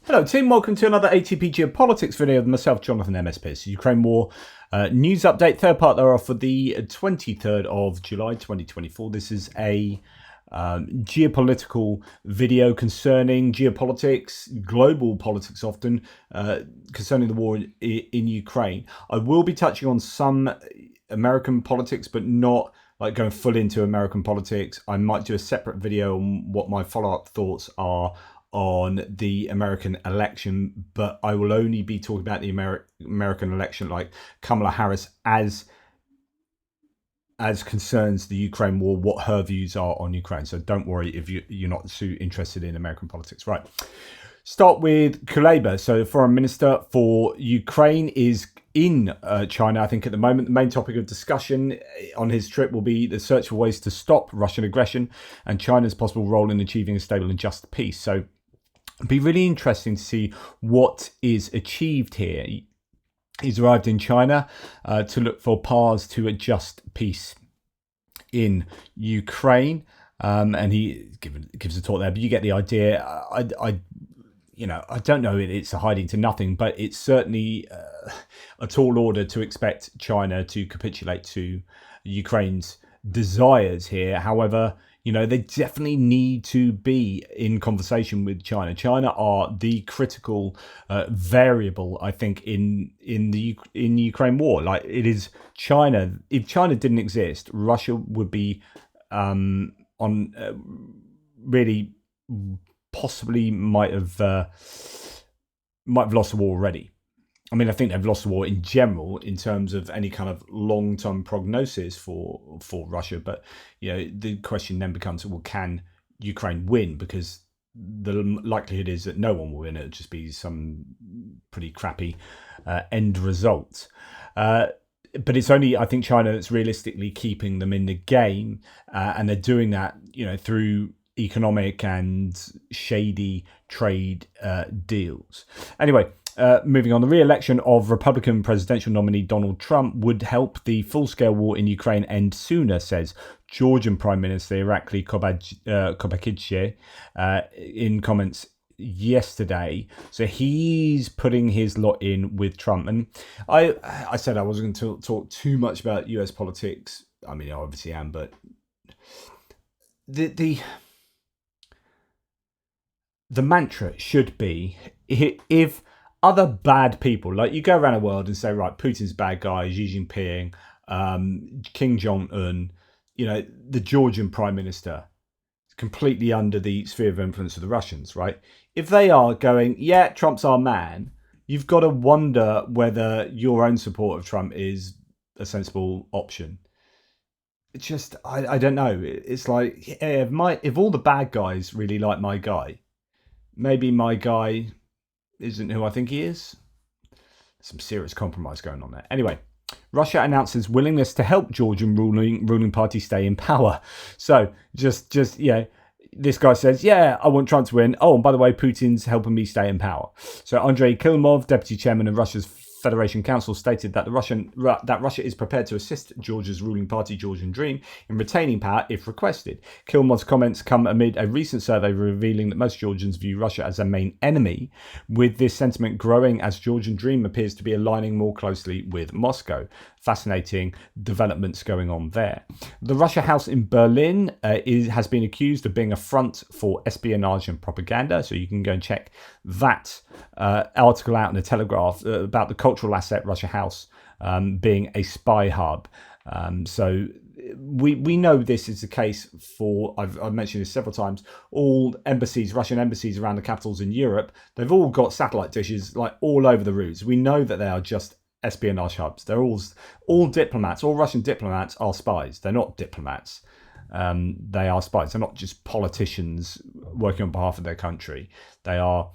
Hello team, welcome to another ATP Geopolitics video with myself, Jonathan MSP. It's Ukraine War news update, third part thereof for the 23rd of July 2024. This is a geopolitical video concerning geopolitics, global politics often, concerning the war in Ukraine. I will be touching on some American politics, but not like going full into American politics. I might do a separate video on what my follow-up thoughts are on the American election, but I will only be talking about the American election, like Kamala Harris, as concerns the Ukraine war, what her views are on Ukraine. So don't worry if you're not too interested in American politics. Right. Start with Kuleba. So the foreign minister for Ukraine is in China, I think, at the moment. The main topic of discussion on his trip will be the search for ways to stop Russian aggression and China's possible role in achieving a stable and just peace. So it'd be really interesting to see what is achieved here. He's arrived in China to look for paths to a just peace in Ukraine, and he gives a talk there. But you get the idea. I don't know. It's a hiding to nothing, but it's certainly a tall order to expect China to capitulate to Ukraine's desires here. However, they definitely need to be in conversation with China. China are the critical variable, I think, in the Ukraine war. Like, it is China. If China didn't exist, Russia would be really possibly might have lost the war already. I mean, I think they've lost the war in general in terms of any kind of long-term prognosis for Russia. But, the question then becomes, well, can Ukraine win? Because the likelihood is that no one will win. It'll just be some pretty crappy end result. But it's only, I think, China that's realistically keeping them in the game. And they're doing that, through economic and shady trade deals. Anyway, moving on, the re-election of Republican presidential nominee Donald Trump would help the full-scale war in Ukraine end sooner, says Georgian Prime Minister Irakli Kobakidze in comments yesterday. So he's putting his lot in with Trump. And I said I wasn't going to talk too much about US politics. I mean, I obviously am, but the mantra should be, if other bad people, like, you go around the world and say, right, Putin's a bad guy, Xi Jinping, Kim Jong-un, the Georgian Prime Minister is completely under the sphere of influence of the Russians, right? If they are going, yeah, Trump's our man, you've got to wonder whether your own support of Trump is a sensible option. It's just, I don't know. It's like, yeah, if all the bad guys really like my guy, maybe my guy isn't who I think he is. Some serious compromise going on there. Anyway, Russia announces willingness to help Georgian ruling party stay in power. So just this guy says, yeah, I want Trump to win. Oh, and by the way, Putin's helping me stay in power. So Andrei Kilimov, deputy chairman of Russia's Federation Council, stated that Russia is prepared to assist Georgia's ruling party, Georgian Dream, in retaining power if requested. Kilimov's comments come amid a recent survey revealing that most Georgians view Russia as their main enemy, with this sentiment growing as Georgian Dream appears to be aligning more closely with Moscow. Fascinating developments going on there. The Russia House in Berlin has been accused of being a front for espionage and propaganda. So you can go and check that article out in the Telegraph about the cultural asset Russia House being a spy hub. So we know this is the case for, I've mentioned this several times, all embassies, Russian embassies around the capitals in Europe, they've all got satellite dishes like all over the roofs. We know that they are just espionage hubs. They're all diplomats. All Russian diplomats are spies. They're not diplomats. They are spies. They're not just politicians working on behalf of their country. They are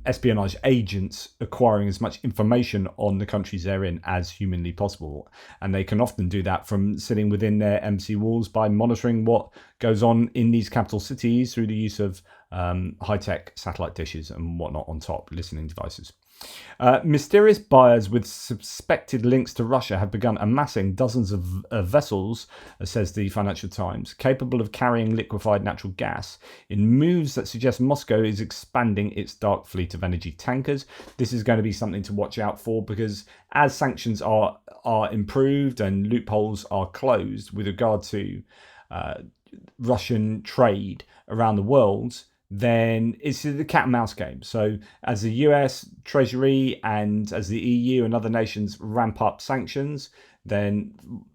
espionage agents acquiring as much information on the countries they're in as humanly possible. And they can often do that from sitting within their embassy walls by monitoring what goes on in these capital cities through the use of high-tech satellite dishes and whatnot on top, listening devices. Mysterious buyers with suspected links to Russia have begun amassing dozens of vessels, says the Financial Times, capable of carrying liquefied natural gas, in moves that suggest Moscow is expanding its dark fleet of energy tankers. This is going to be something to watch out for, because as sanctions are improved and loopholes are closed with regard to Russian trade around the world, then it's the cat and mouse game. So as the US Treasury and as the EU and other nations ramp up sanctions, then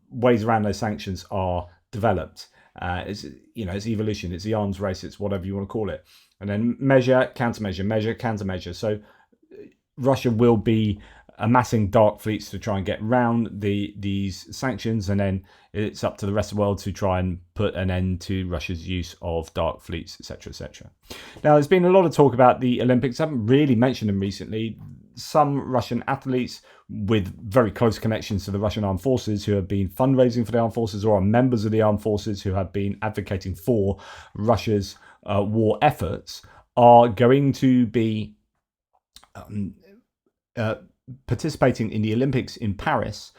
ways around those sanctions are developed. It's evolution, it's the arms race, it's whatever you want to call it. And then measure, countermeasure, measure, countermeasure. So Russia will be amassing dark fleets to try and get round these sanctions, and then it's up to the rest of the world to try and put an end to Russia's use of dark fleets, etc., etc. Now, there's been a lot of talk about the Olympics. I haven't really mentioned them recently. Some Russian athletes with very close connections to the Russian armed forces who have been fundraising for the armed forces, or are members of the armed forces who have been advocating for Russia's war efforts, are going to be participating in the Olympics in Paris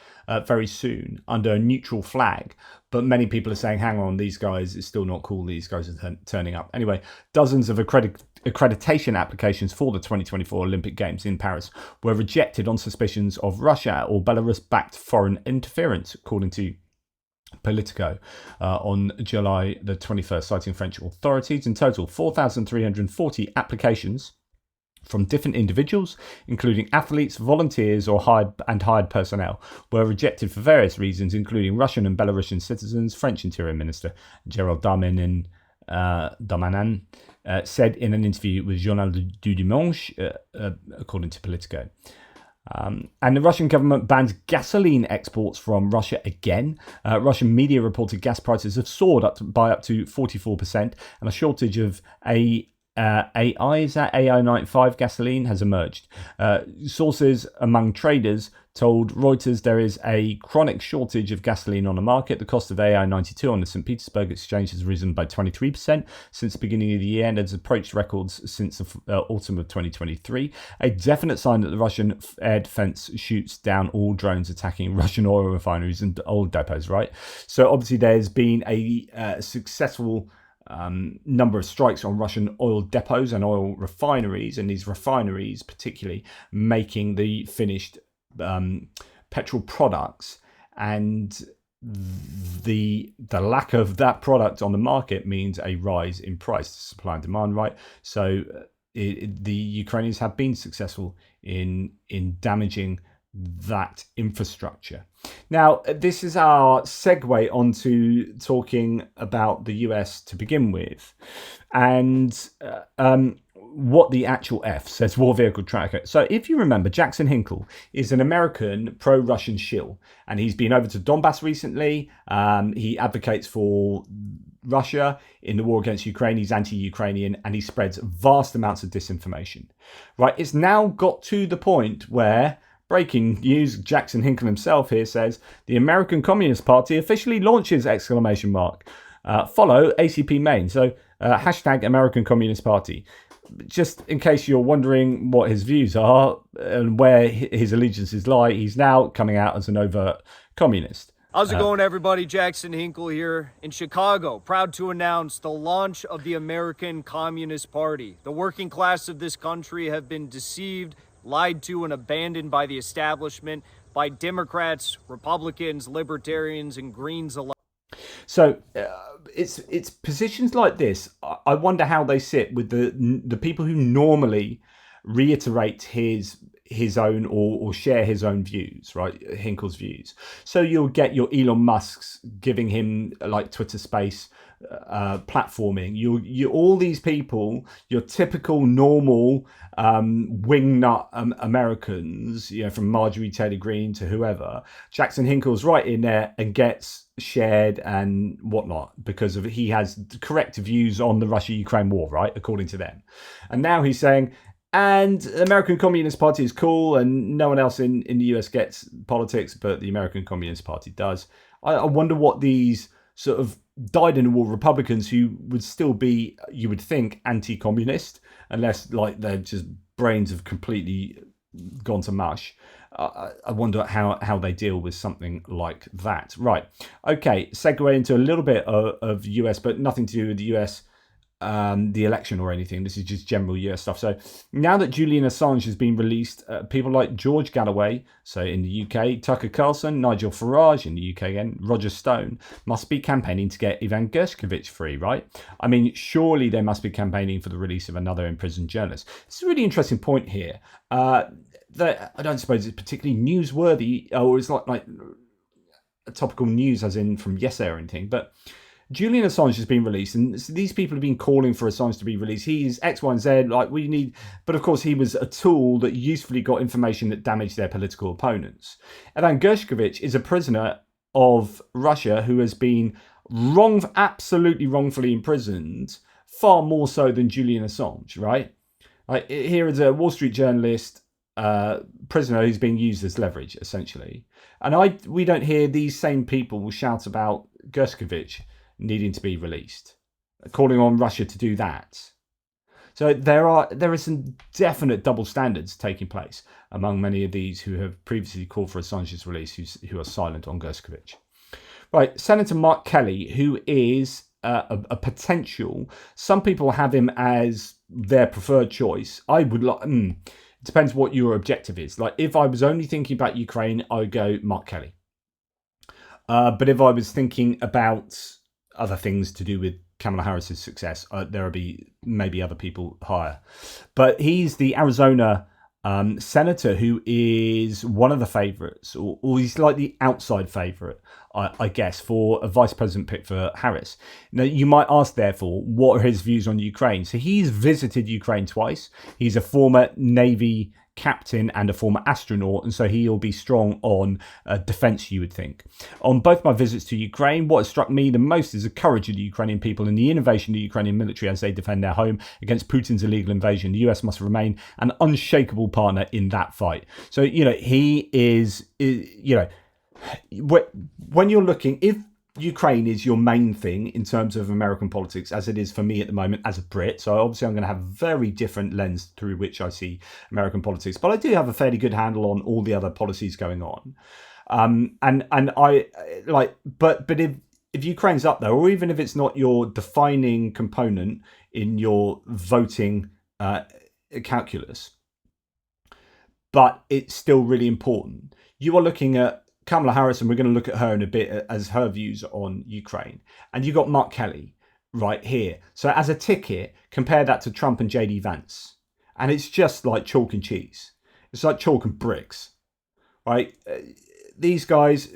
very soon under a neutral flag. But many people are saying, hang on, these guys, it's still not cool, these guys are turning up. Anyway, dozens of accreditation applications for the 2024 Olympic Games in Paris were rejected on suspicions of Russia or Belarus-backed foreign interference, according to Politico on July the 21st, citing French authorities. In total, 4,340 applications from different individuals, including athletes, volunteers, or hired personnel, were rejected for various reasons, including Russian and Belarusian citizens. French Interior Minister Gérald Darmanin said in an interview with Journal du Dimanche, according to Politico. And the Russian government bans gasoline exports from Russia again. Russian media reported gas prices have soared by up to 44%, and a shortage of AI95 gasoline has emerged. Sources among traders told Reuters there is a chronic shortage of gasoline on the market. The cost of AI92 on the St. Petersburg exchange has risen by 23% since the beginning of the year and has approached records since the autumn of 2023. A definite sign that the Russian air defense shoots down all drones attacking Russian oil refineries and oil depots, right? So obviously there's been a successful number of strikes on Russian oil depots and oil refineries, and these refineries particularly making the finished petrol products, and the lack of that product on the market means a rise in price, supply and demand, right? So the Ukrainians have been successful in damaging that infrastructure. Now, this is our segue onto talking about the US to begin with, and what the actual F says, War Vehicle Tracker. So if you remember, Jackson Hinkle is an American pro-Russian shill, and he's been over to Donbass recently. He advocates for Russia in the war against Ukraine. He's anti-Ukrainian, and he spreads vast amounts of disinformation. Right? It's now got to the point where, breaking news, Jackson Hinkle himself here says, the American Communist Party officially launches ! Follow ACP Maine. So hashtag American Communist Party. Just in case you're wondering what his views are and where his allegiances lie, he's now coming out as an overt communist. How's it going, everybody? Jackson Hinkle here in Chicago, proud to announce the launch of the American Communist Party. The working class of this country have been deceived, lied to, and abandoned by the establishment, by Democrats, Republicans, Libertarians, and Greens alike. So it's positions like this. I wonder how they sit with the people who normally reiterate his own or share his own views, right? Hinkle's views. So you'll get your Elon Musk's giving him like Twitter Space platforming. You all these people, your typical normal wingnut Americans, from Marjorie Taylor Greene to whoever. Jackson Hinkle's right in there and gets shared and whatnot because he has correct views on the Russia-Ukraine war, right? According to them. And now he's saying, and the American Communist Party is cool and no one else in the US gets politics, but the American Communist Party does. I wonder what these sort of dyed-in-the-wool Republicans who would still be, you would think, anti-communist, unless like their just brains have completely gone to mush. I wonder how they deal with something like that. Right. Okay. Segue into a little bit of US, but nothing to do with the US, the election or anything. This is just general US stuff. So now that Julian Assange has been released, people like George Galloway, so in the UK, Tucker Carlson, Nigel Farage in the UK again, Roger Stone, must be campaigning to get Ivan Gershkovich free, right? I mean, surely they must be campaigning for the release of another imprisoned journalist. It's a really interesting point here. That I don't suppose it's particularly newsworthy, or it's not like topical news as in from yesterday or anything, but Julian Assange has been released, and these people have been calling for Assange to be released. He's X, Y, and Z, like we need, but of course he was a tool that usefully got information that damaged their political opponents. Ivan Gershkovich is a prisoner of Russia who has been absolutely wrongfully imprisoned, far more so than Julian Assange, right? Like, here is a Wall Street journalist, prisoner who's being used as leverage, essentially. And we don't hear these same people shout about Gershkovich needing to be released, calling on Russia to do that. So there is some definite double standards taking place among many of these who have previously called for Assange's release, who are silent on Gershkovich. Right, Senator Mark Kelly, who is a potential. Some people have him as their preferred choice. I would like. It depends what your objective is. Like, if I was only thinking about Ukraine, I would go Mark Kelly. But if I was thinking about other things to do with Kamala Harris's success, there would be maybe other people higher. But he's the Arizona senator who is one of the favourites, or he's like the outside favourite, I guess, for a vice president pick for Harris. Now, you might ask, therefore, what are his views on Ukraine? So he's visited Ukraine twice. He's a former Navy captain and a former astronaut, and so he'll be strong on defence, you would think. On both my visits to Ukraine, what has struck me the most is the courage of the Ukrainian people and the innovation of the Ukrainian military as they defend their home against Putin's illegal invasion. The US must remain an unshakable partner in that fight. So, he is, when you're looking, if Ukraine is your main thing in terms of American politics, as it is for me at the moment as a Brit. So obviously I'm going to have a very different lens through which I see American politics, but I do have a fairly good handle on all the other policies going on. And I like, but if Ukraine's up there, or even if it's not your defining component in your voting calculus, but it's still really important, you are looking at Kamala Harris, and we're going to look at her in a bit as her views on Ukraine. And you got Mark Kelly right here. So as a ticket, compare that to Trump and JD Vance. And it's just like chalk and cheese. It's like chalk and bricks, right? These guys,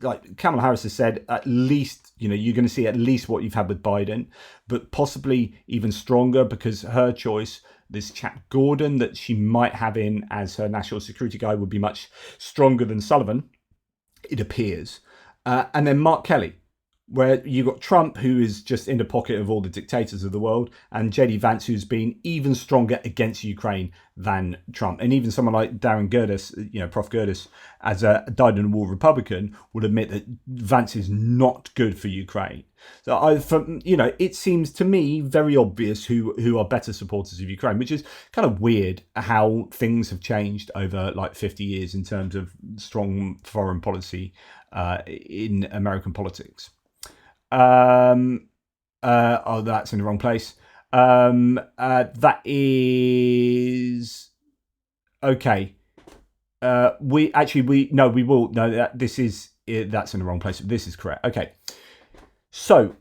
like Kamala Harris has said, at least, you're going to see at least what you've had with Biden, but possibly even stronger, because her choice, this chap Gordon, that she might have in as her national security guy, would be much stronger than Sullivan, it appears. And then Mark Kelly, where you got Trump, who is just in the pocket of all the dictators of the world, and JD Vance, who's been even stronger against Ukraine than Trump. And even someone like Darren Gerdes, Prof. Gerdes, as a dyed-in-the-wool Republican, would admit that Vance is not good for Ukraine. So it seems to me very obvious who are better supporters of Ukraine, which is kind of weird how things have changed over like 50 years in terms of strong foreign policy in American politics. That's in the wrong place. That is okay. We will. No, this is, that's in the wrong place. This is correct. Okay. So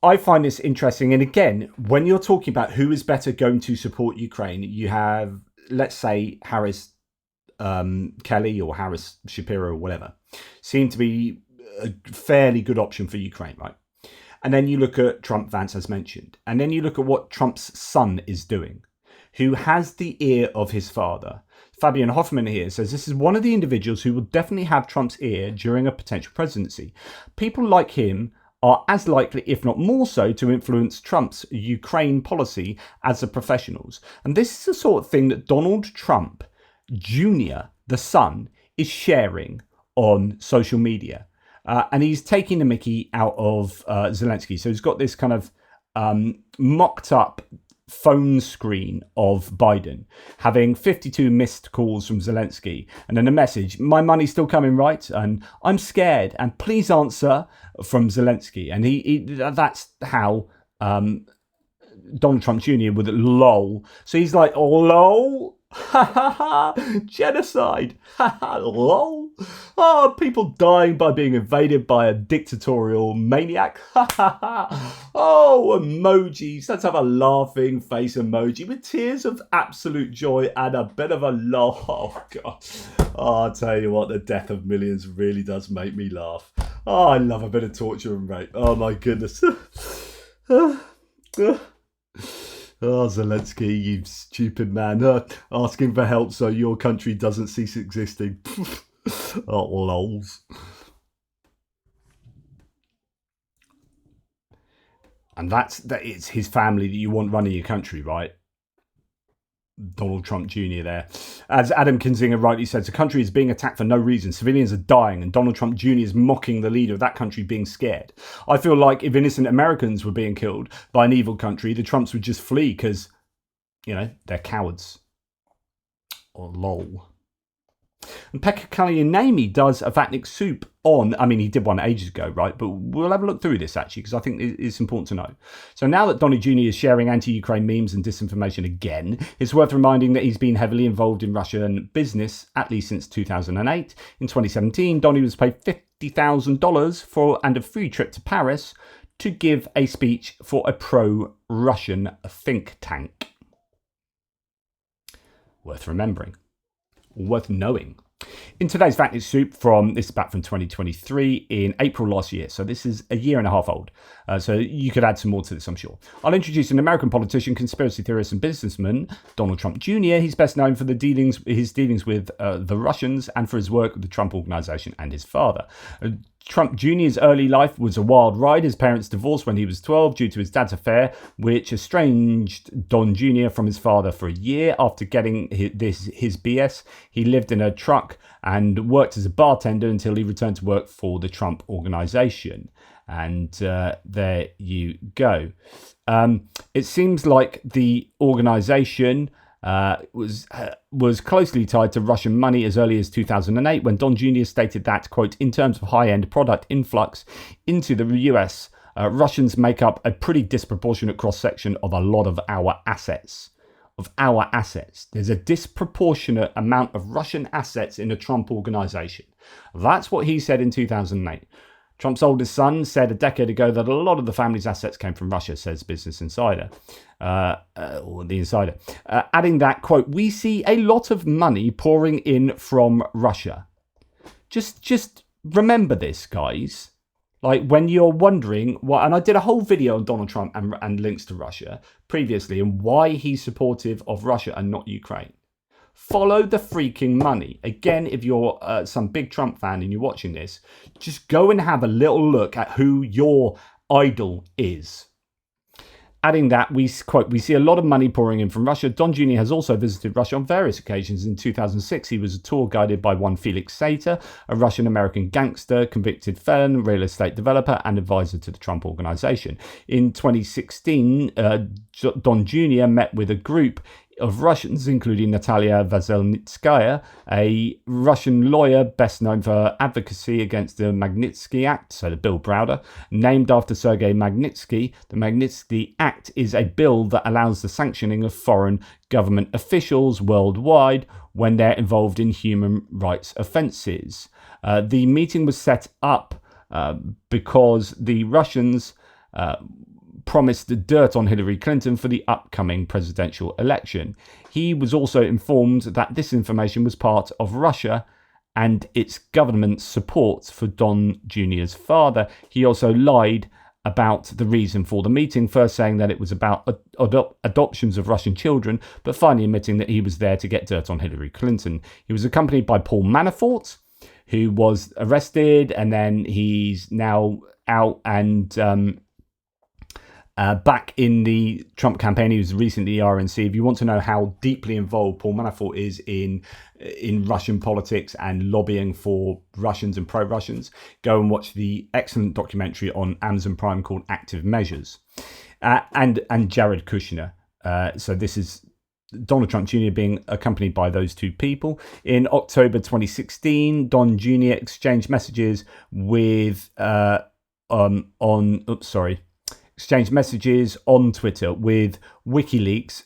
I find this interesting. And again, when you're talking about who is better going to support Ukraine, you have, let's say, Harris Kelly or Harris Shapiro or whatever, seem to be a fairly good option for Ukraine, right? And then you look at Trump Vance, as mentioned. And then you look at what Trump's son is doing, who has the ear of his father. Fabian Hoffman here says this is one of the individuals who will definitely have Trump's ear during a potential presidency. People like him are as likely, if not more so, to influence Trump's Ukraine policy as the professionals. And this is the sort of thing that Donald Trump Jr., the son, is sharing on social media. and he's taking the mickey out of Zelensky. So he's got this kind of mocked up phone screen of Biden having 52 missed calls from Zelensky, and then a message, "My money's still coming, right? And I'm scared, and please answer," from Zelensky. And he that's how Donald Trump Jr. would lol. So he's like, "Oh, lol." Ha ha ha! Genocide! Ha ha! Lol! Oh, people dying by being invaded by a dictatorial maniac! Ha ha ha! Oh, emojis! Let's have a laughing face emoji with tears of absolute joy and a bit of a laugh. Oh god! Oh, I'll tell you what, the death of millions really does make me laugh. Oh, I love a bit of torture and rape. Oh my goodness! Oh, Zelensky, you stupid man. Asking for help so your country doesn't cease existing. Oh, lols. And that it's his family that you want running your country, right? Donald Trump Jr. there. As Adam Kinzinger rightly says, the country is being attacked for no reason. Civilians are dying, and Donald Trump Jr. is mocking the leader of that country being scared. I feel like if innocent Americans were being killed by an evil country, the Trumps would just flee because, you know, they're cowards. Or lol. And Pekka Kallianemi does a Vatnik soup on, I mean, he did one ages ago, right? But we'll have a look through this, actually, because I think it's important to know. So now that Donny Jr. is sharing anti-Ukraine memes and disinformation again, it's worth reminding that he's been heavily involved in Russian business, at least since 2008. In 2017, Donny was paid $50,000 for and a free trip to Paris to give a speech for a pro-Russian think tank. Worth remembering. Worth knowing. In today's Vatnik Soup, this is back from 2023 in April last year, so this is a year and a half old. So you could add some more to this, I'm sure. I'll introduce an American politician, conspiracy theorist, and businessman, Donald Trump Jr. He's best known for his dealings with the Russians and for his work with the Trump Organization and his father. Trump Jr.'s early life was a wild ride. His parents divorced when he was 12 due to his dad's affair, which estranged Don Jr. from his father for a year. After getting his BS, he lived in a truck and worked as a bartender until he returned to work for the Trump Organization. And there you go. It seems like the organization was closely tied to Russian money as early as 2008, when Don Jr. stated that, quote, "In terms of high-end product influx into the US, Russians make up a pretty disproportionate cross-section of a lot of our assets." There's a disproportionate amount of Russian assets in the Trump Organization. That's what he said in 2008. Trump's oldest son said a decade ago that a lot of the family's assets came from Russia, says Business Insider, or The Insider. Adding that, quote, "We see a lot of money pouring in from Russia." Just remember this, guys. Like, when you're wondering what, and I did a whole video on Donald Trump and links to Russia previously and why he's supportive of Russia and not Ukraine. Follow the freaking money. Again, if you're some big Trump fan and you're watching this, just go and have a little look at who your idol is. Adding that, we see a lot of money pouring in from Russia. Don Jr. has also visited Russia on various occasions. In 2006, he was a tour guided by one Felix Sater, a Russian-American gangster, convicted felon, real estate developer, and advisor to the Trump Organization. In 2016, Don Jr. met with a group of Russians, including Natalia Veselnitskaya, a Russian lawyer best known for advocacy against the Magnitsky Act, so the Bill Browder, named after Sergei Magnitsky. The Magnitsky Act is a bill that allows the sanctioning of foreign government officials worldwide when they're involved in human rights offences. The meeting was set up because the Russians promised dirt on Hillary Clinton for the upcoming presidential election. He was also informed that this information was part of Russia and its government's support for Don Jr.'s father. He also lied about the reason for the meeting, first saying that it was about adoptions of Russian children, but finally admitting that he was there to get dirt on Hillary Clinton. He was accompanied by Paul Manafort, who was arrested, and then he's now out and Back in the Trump campaign, he was recently RNC. If you want to know how deeply involved Paul Manafort is in Russian politics and lobbying for Russians and pro-Russians, go and watch the excellent documentary on Amazon Prime called Active Measures. And Jared Kushner. So this is Donald Trump Jr. being accompanied by those two people. In October 2016, Don Jr. exchanged messages with exchanged messages on Twitter with WikiLeaks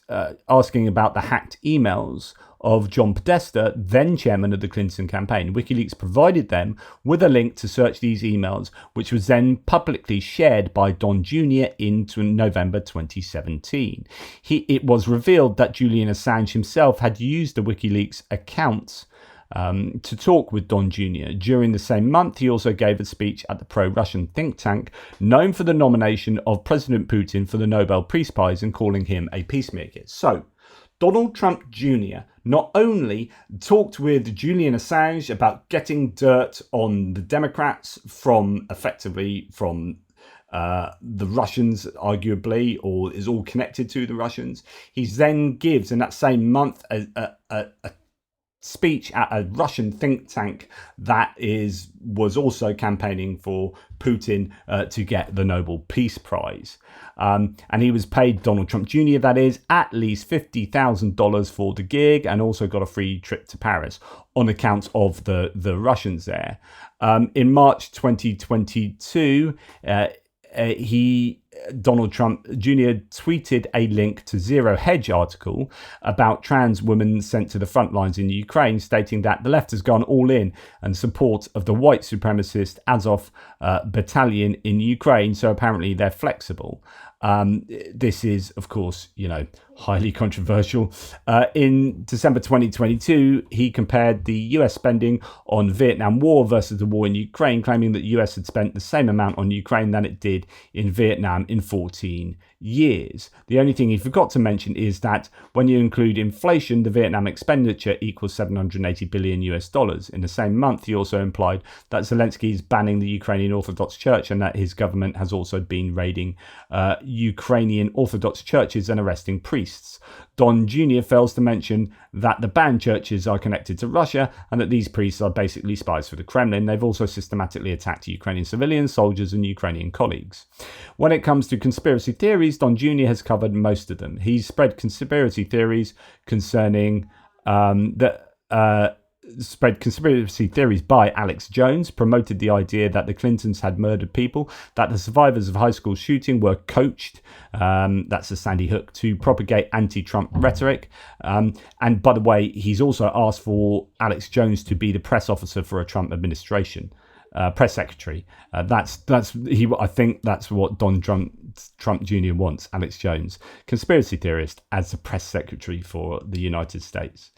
asking about the hacked emails of John Podesta, then chairman of the Clinton campaign. WikiLeaks provided them with a link to search these emails, which was then publicly shared by Don Jr. in November 2017. It was revealed that Julian Assange himself had used the WikiLeaks accounts to talk with Don Jr. During the same month, he also gave a speech at the pro-Russian think tank known for the nomination of President Putin for the Nobel Peace Prize and calling him a peacemaker. So, Donald Trump Jr. not only talked with Julian Assange about getting dirt on the Democrats from the Russians, arguably, or is all connected to the Russians. He then gives, in that same month, a speech at a Russian think tank that was also campaigning for Putin to get the Nobel Peace Prize. And he was paid, Donald Trump Jr., that is, at least $50,000 for the gig, and also got a free trip to Paris on account of the Russians there. In March 2022, Donald Trump Jr. tweeted a link to Zero Hedge article about trans women sent to the front lines in Ukraine, stating that the left has gone all in support of the white supremacist Azov battalion in Ukraine. So apparently they're flexible. This is, of course, highly controversial. In December 2022, he compared the US spending on Vietnam War versus the war in Ukraine, claiming that the US had spent the same amount on Ukraine than it did in Vietnam in 14 years. The only thing he forgot to mention is that when you include inflation, the Vietnam expenditure equals $780 billion US dollars. In the same month, he also implied that Zelensky is banning the Ukrainian Orthodox Church and that his government has also been raiding Ukrainian Orthodox churches and arresting priests. Don Jr. fails to mention that the banned churches are connected to Russia and that these priests are basically spies for the Kremlin. They've also systematically attacked Ukrainian civilians, soldiers, and Ukrainian colleagues. When it comes to conspiracy theories, Don Jr. has covered most of them. He's spread conspiracy theories concerning spread conspiracy theories by Alex Jones, promoted the idea that the Clintons had murdered people, that the survivors of high school shooting were coached, that's the Sandy Hook, to propagate anti-Trump rhetoric. And by the way, he's also asked for Alex Jones to be the press officer for a Trump administration. Press secretary. I think that's what Don Trump Jr. wants, Alex Jones, conspiracy theorist, as the press secretary for the United States.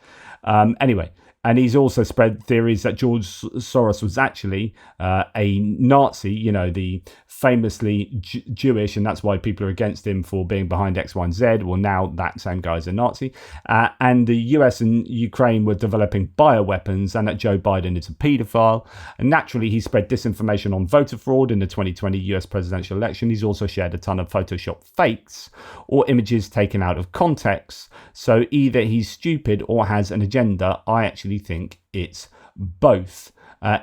Anyway, and he's also spread theories that George Soros was actually a Nazi, the famously Jewish, and that's why people are against him for being behind X, Y, and Z. Well, now that same guy is a Nazi. And the US and Ukraine were developing bioweapons, and that Joe Biden is a paedophile. And naturally, he spread disinformation on voter fraud in the 2020 US presidential election. He's also shared a ton of Photoshop fakes or images taken out of context. So either he's stupid or has an agenda. I actually think it's both.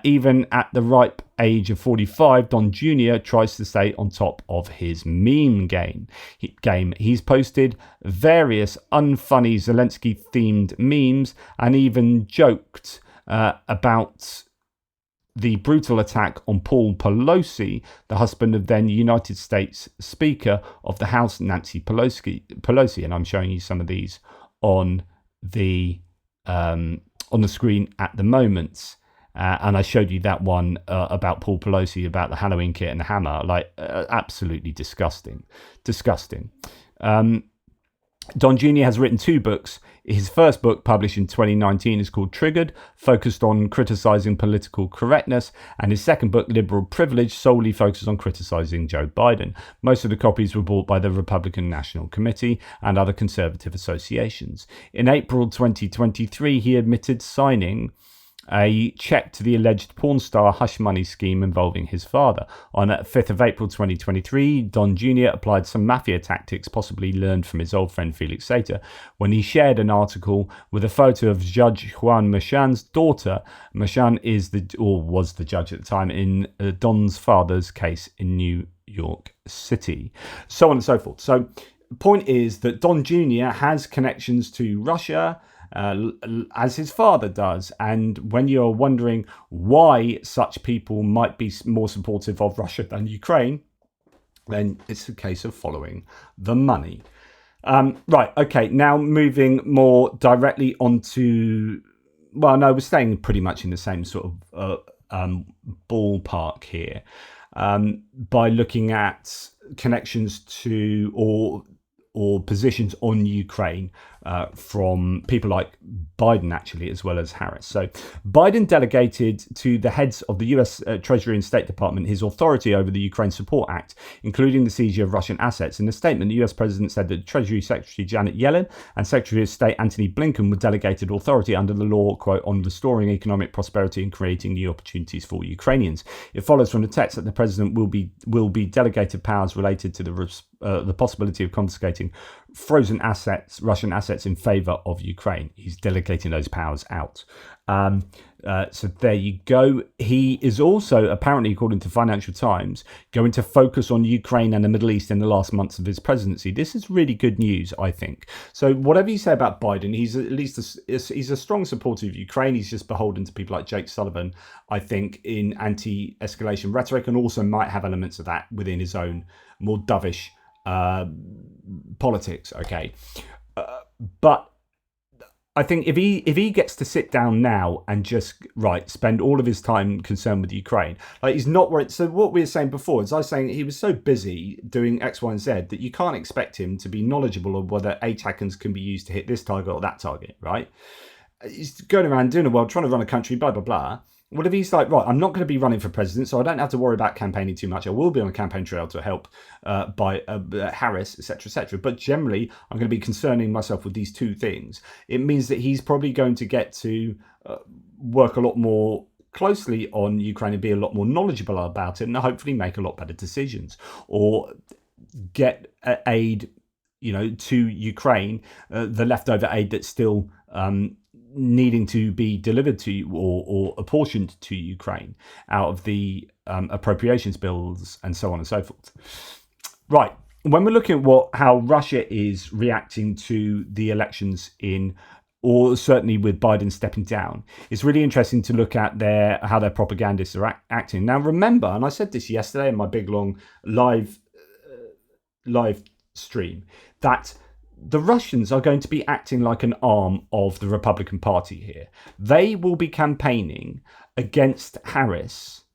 Even at the ripe age of 45, Don Jr. tries to stay on top of his meme game. He's posted various unfunny Zelensky-themed memes and even joked about the brutal attack on Paul Pelosi, the husband of then United States Speaker of the House, Nancy Pelosi. And I'm showing you some of these on the screen at the moment. And I showed you that one about Paul Pelosi, about the Halloween kit and the hammer. Absolutely disgusting. Don Jr. has written 2 books. His first book, published in 2019, is called Triggered, focused on criticizing political correctness. And his second book, Liberal Privilege, solely focuses on criticizing Joe Biden. Most of the copies were bought by the Republican National Committee and other conservative associations. In April 2023, he admitted signing a check to the alleged porn star hush money scheme involving his father. On 5th of April 2023, Don Jr. applied some mafia tactics possibly learned from his old friend Felix Sater when he shared an article with a photo of Judge Juan Merchan's daughter. Merchan was the judge at the time in Don's father's case in New York City, so on and so forth. So the point is that Don Jr. has connections to Russia, as his father does. And when you're wondering why such people might be more supportive of Russia than Ukraine, then it's a case of following the money. Right, okay, now moving more directly onto... Well, no, we're staying pretty much in the same sort of ballpark here, by looking at connections to or positions on Ukraine from people like Biden, actually, as well as Harris. So Biden delegated to the heads of the US Treasury and State Department his authority over the Ukraine Support Act, including the seizure of Russian assets. In a statement, the US president said that Treasury Secretary Janet Yellen and Secretary of State Antony Blinken were delegated authority under the law, quote, on restoring economic prosperity and creating new opportunities for Ukrainians. It follows from the text that the president will be delegated powers related to the possibility of confiscating frozen assets, Russian assets, in favor of Ukraine. He's delegating those powers out. So there you go. He is also, apparently, according to Financial Times, going to focus on Ukraine and the Middle East in the last months of his presidency. This is really good news, I think. So whatever you say about Biden, he's at least he's a strong supporter of Ukraine. He's just beholden to people like Jake Sullivan, I think, in anti-escalation rhetoric, and also might have elements of that within his own more dovish politics. Okay, but I think if he gets to sit down now and just spend all of his time concerned with Ukraine, like he's not worried. So what we were saying before is I was saying he was so busy doing X, Y, and Z that you can't expect him to be knowledgeable of whether ATACMS can be used to hit this target or that target, right? He's going around doing the world, trying to run a country, blah, blah, blah. What if he's like, right, I'm not going to be running for president, so I don't have to worry about campaigning too much. I will be on a campaign trail to help by Harris, etc., etc. But generally, I'm going to be concerning myself with these two things. It means that he's probably going to get to work a lot more closely on Ukraine and be a lot more knowledgeable about it, and hopefully make a lot better decisions or get aid, to Ukraine, the leftover aid that's still needing to be delivered to or apportioned to Ukraine out of the appropriations bills and so on and so forth. Right. When we're looking at how Russia is reacting to the elections or certainly with Biden stepping down, it's really interesting to look at how their propagandists are acting. Now, remember, and I said this yesterday in my big long live stream, that the Russians are going to be acting like an arm of the Republican Party here. They will be campaigning against Harris,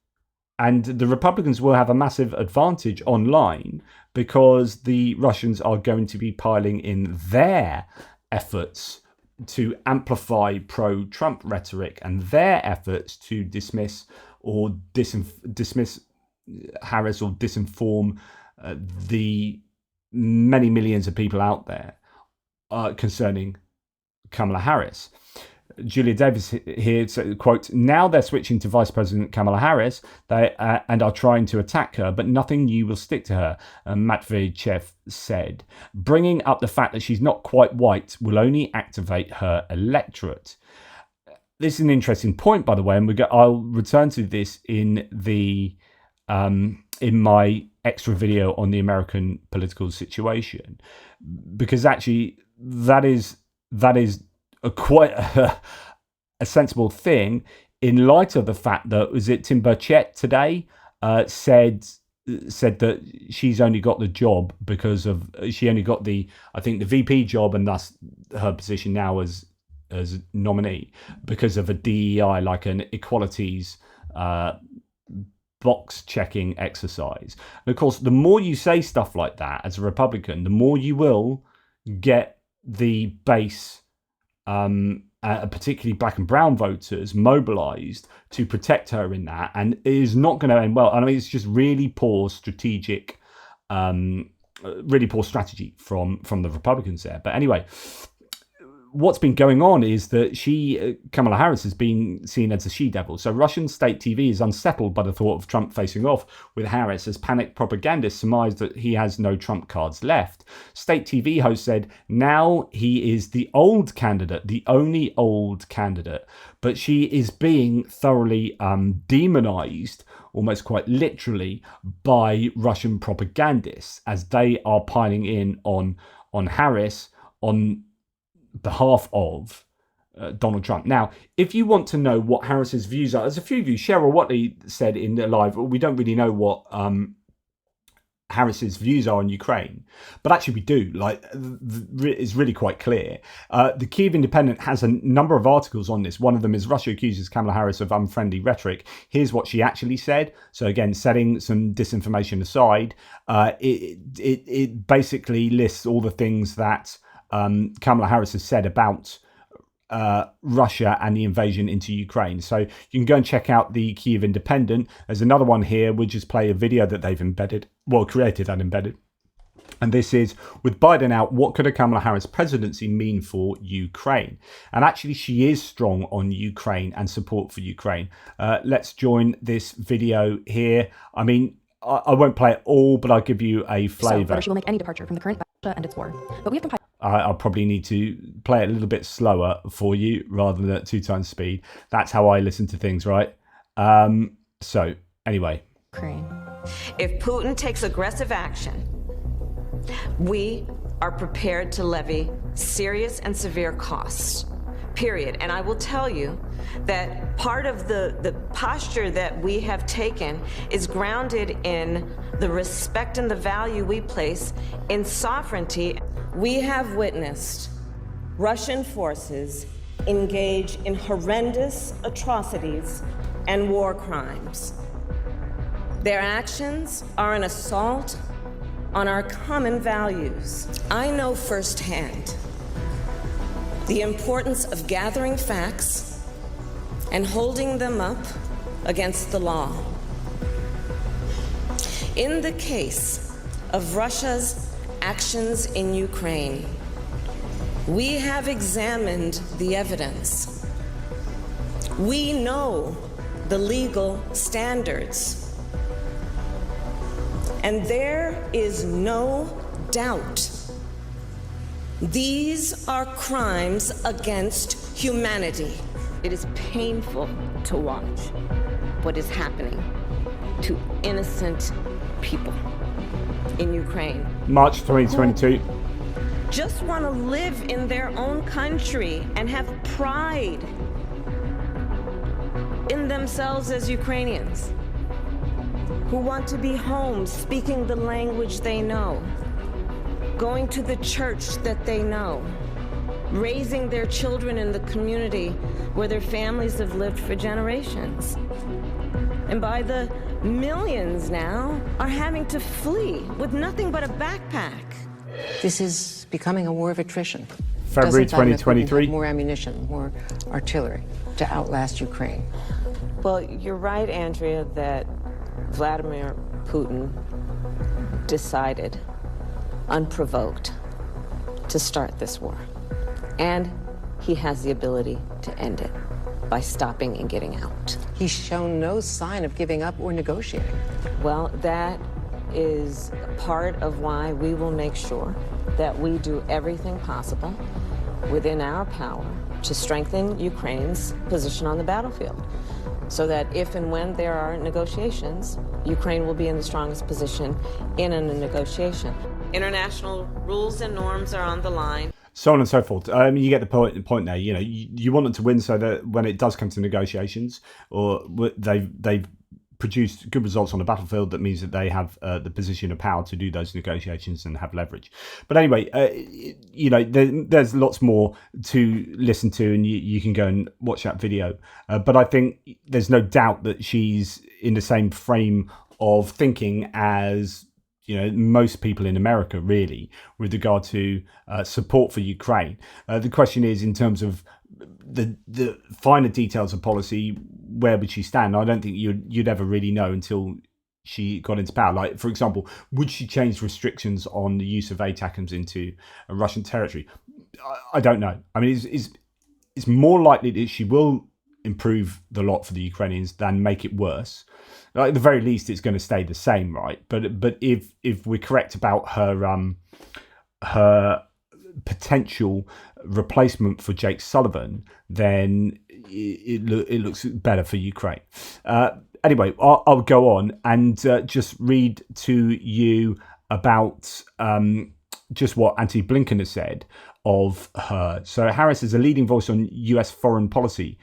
and the Republicans will have a massive advantage online because the Russians are going to be piling in their efforts to amplify pro-Trump rhetoric and their efforts to dismiss Harris or disinform the many millions of people out there concerning Kamala Harris. Julia Davis here says, quote, now they're switching to Vice President Kamala Harris and are trying to attack her, but nothing new will stick to her, Matveyev said. Bringing up the fact that she's not quite white will only activate her electorate. This is an interesting point, by the way, and I'll return to this in my extra video on the American political situation, because actually that is quite a sensible thing in light of the fact that, was it Tim Burchett today said that she's only got the job because she only got the VP job, and thus her position now as nominee because of a DEI, like an equalities box checking exercise. And of course, the more you say stuff like that as a Republican, the more you will get the base, particularly black and brown voters, mobilized to protect her in that. And it is not going to end well. I mean, it's just really poor strategy from the Republicans there. But anyway, what's been going on is that Kamala Harris, has been seen as a she-devil. So Russian state TV is unsettled by the thought of Trump facing off with Harris, as panicked propagandists surmise that he has no Trump cards left. State TV host said now he is the old candidate, the only old candidate, but she is being thoroughly demonized, almost quite literally, by Russian propagandists as they are piling in on Harris on behalf of Donald Trump. Now, if you want to know what Harris's views are, there's a few views. Cheryl Watley said in the live, we don't really know what Harris's views are on Ukraine, but actually we do. Like, it's really quite clear. The Kyiv Independent has a number of articles on this. One of them is Russia accuses Kamala Harris of unfriendly rhetoric. Here's what she actually said. So again, setting some disinformation aside, it basically lists all the things that Kamala Harris has said about Russia and the invasion into Ukraine. So you can go and check out the Kyiv Independent. There's another one here. We'll just play a video that they've created and embedded. And this is, with Biden out, what could a Kamala Harris presidency mean for Ukraine? And actually, she is strong on Ukraine and support for Ukraine. Let's join this video here. I mean, I won't play it all, but I'll give you a flavour. So whether she will make any departure from the current Russia and its war. But we have compiled. I'll probably need to play it a little bit slower for you rather than at 2 times speed. That's how I listen to things, right? So anyway. Ukraine. If Putin takes aggressive action, we are prepared to levy serious and severe costs, period. And I will tell you that part of the posture that we have taken is grounded in the respect and the value we place in sovereignty. We have witnessed Russian forces engage in horrendous atrocities and war crimes. Their actions are an assault on our common values. I know firsthand the importance of gathering facts and holding them up against the law. In the case of Russia's actions in Ukraine, we have examined the evidence. We know the legal standards. And there is no doubt these are crimes against humanity. It is painful to watch what is happening to innocent people in Ukraine. March 2022. Just want to live in their own country and have pride in themselves as Ukrainians, who want to be home speaking the language they know, going to the church that they know, raising their children in the community where their families have lived for generations. And by the millions now are having to flee with nothing but a backpack. This is becoming a war of attrition. February Doesn't Vladimir Putin 2023. have more ammunition, more artillery to outlast Ukraine? Well, you're right, Andrea, that Vladimir Putin decided, unprovoked, to start this war. And he has the ability to end it by stopping and getting out. He's shown no sign of giving up or negotiating. Well, that is part of why we will make sure that we do everything possible within our power to strengthen Ukraine's position on the battlefield, so that if and when there are negotiations, Ukraine will be in the strongest position in a negotiation. International rules and norms are on the line. So on and so forth. You get the point there. You know, you want them to win so that when it does come to negotiations, or they've produced good results on the battlefield, that means that they have the position of power to do those negotiations and have leverage. But anyway, you know, there's lots more to listen to, and you can go and watch that video. But I think there's no doubt that she's in the same frame of thinking as, you know, most people in America, really, with regard to support for Ukraine. The question is, in terms of the finer details of policy, where would she stand? I don't think you'd ever really know until she got into power. Like, for example, would she change restrictions on the use of ATACMS into Russian territory? I don't know. I mean, it's more likely that she will improve the lot for the Ukrainians than make it worse. Like, at the very least, it's going to stay the same, right? But if we're correct about her potential replacement for Jake Sullivan, then it looks better for Ukraine. Anyway, I'll go on and just read to you about just what Antony Blinken has said of her. So Harris is a leading voice on US foreign policy.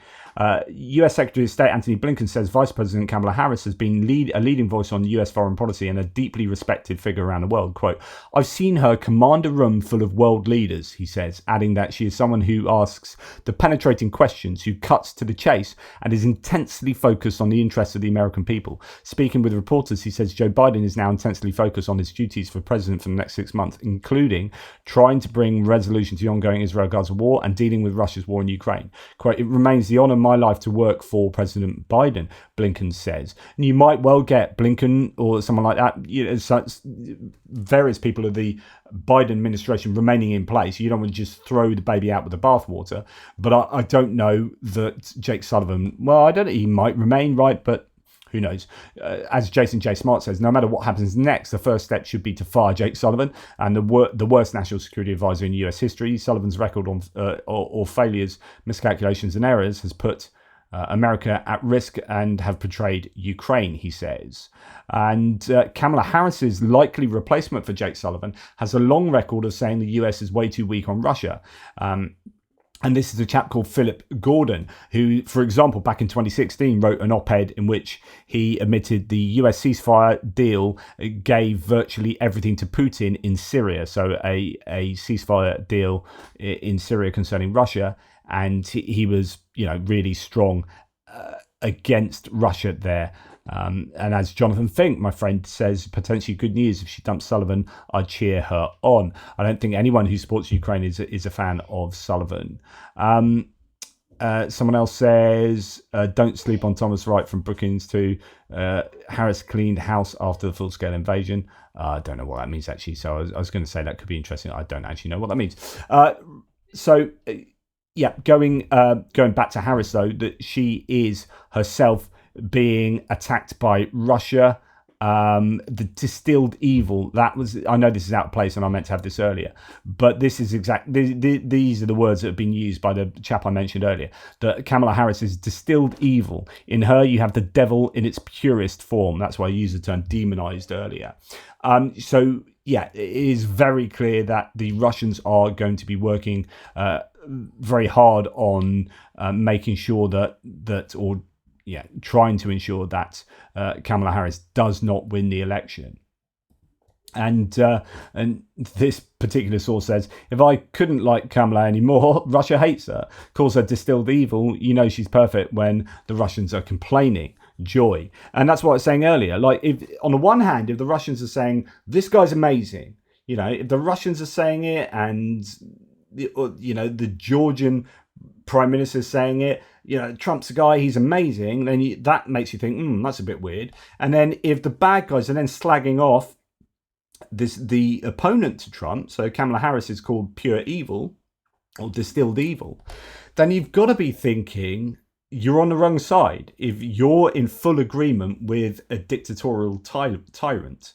US Secretary of State Antony Blinken says Vice President Kamala Harris has been a leading voice on US foreign policy and a deeply respected figure around the world. Quote, I've seen her command a room full of world leaders, he says, adding that she is someone who asks the penetrating questions, who cuts to the chase, and is intensely focused on the interests of the American people. Speaking with reporters, he says Joe Biden is now intensely focused on his duties for president for the next 6 months, including trying to bring resolution to the ongoing Israel-Gaza war and dealing with Russia's war in Ukraine. Quote, it remains the honour my life to work for President Biden, Blinken says. And you might well get Blinken or someone like that, such various people of the Biden administration remaining in place. You don't want to just throw the baby out with the bathwater. But I don't know that Jake Sullivan, well, I don't know, he might remain, right? But who knows? As Jason J. Smart says, no matter what happens next, the first step should be to fire Jake Sullivan, and the worst national security advisor in US history. Sullivan's record on or failures, miscalculations and errors has put America at risk and have betrayed Ukraine, he says. And Kamala Harris's likely replacement for Jake Sullivan has a long record of saying the US is way too weak on Russia. And this is a chap called Philip Gordon, who, for example, back in 2016 wrote an op-ed in which he admitted the US ceasefire deal gave virtually everything to Putin in Syria. So a ceasefire deal in Syria concerning Russia. And he was, really strong against Russia there. And as Jonathan Fink, my friend, says, potentially good news. If she dumps Sullivan, I'd cheer her on. I don't think anyone who supports Ukraine is a fan of Sullivan. Someone else says, don't sleep on Thomas Wright from Brookings to Harris cleaned house after the full-scale invasion. I don't know what that means, actually. So I was going to say that could be interesting. I don't actually know what that means. Going back to Harris, though, that she is herself being attacked by Russia. The distilled evil, I know this is out of place and I meant to have this earlier, but this is these are the words that have been used by the chap I mentioned earlier, that Kamala Harris is distilled evil. In her, you have the devil in its purest form. That's why I used the term demonized earlier. It is very clear that the Russians are going to be working very hard on making sure trying to ensure that Kamala Harris does not win the election. And this particular source says, if I couldn't like Kamala anymore, Russia hates her, calls her distilled evil, she's perfect when the Russians are complaining. Joy. And that's what I was saying earlier. Like, if on the one hand, if the Russians are saying, this guy's amazing, if the Russians are saying it and, the Georgian Prime Minister is saying it, Trump's a guy, he's amazing, then that makes you think, that's a bit weird. And then if the bad guys are then slagging off the opponent to Trump, so Kamala Harris is called pure evil or distilled evil, then you've got to be thinking you're on the wrong side if you're in full agreement with a dictatorial tyrant.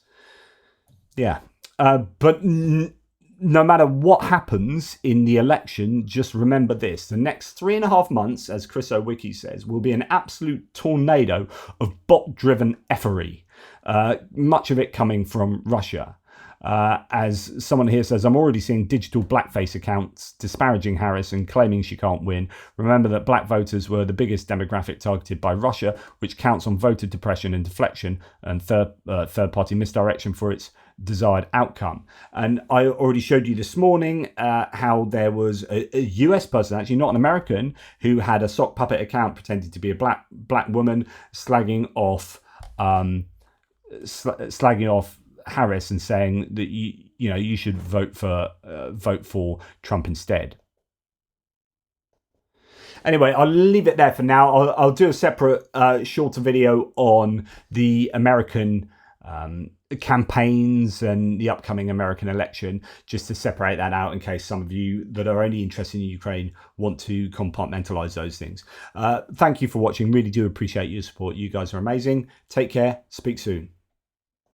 Yeah. But no matter what happens in the election, just remember this. The next 3.5 months, as Chris Owicki says, will be an absolute tornado of bot-driven effery, much of it coming from Russia. As someone here says, I'm already seeing digital blackface accounts disparaging Harris and claiming she can't win. Remember that black voters were the biggest demographic targeted by Russia, which counts on voter depression and deflection and third-party misdirection for its desired outcome. And I already showed you this morning how there was a US person, actually not an American, who had a sock puppet account pretending to be a black woman, slagging off Harris and saying that you should vote for Trump instead. Anyway, I'll leave it there for now. I'll do a separate shorter video on the American campaigns and the upcoming American election, just to separate that out in case some of you that are only interested in Ukraine want to compartmentalize those things. Thank you for watching. Really do appreciate your support. You guys are amazing. Take care. Speak soon.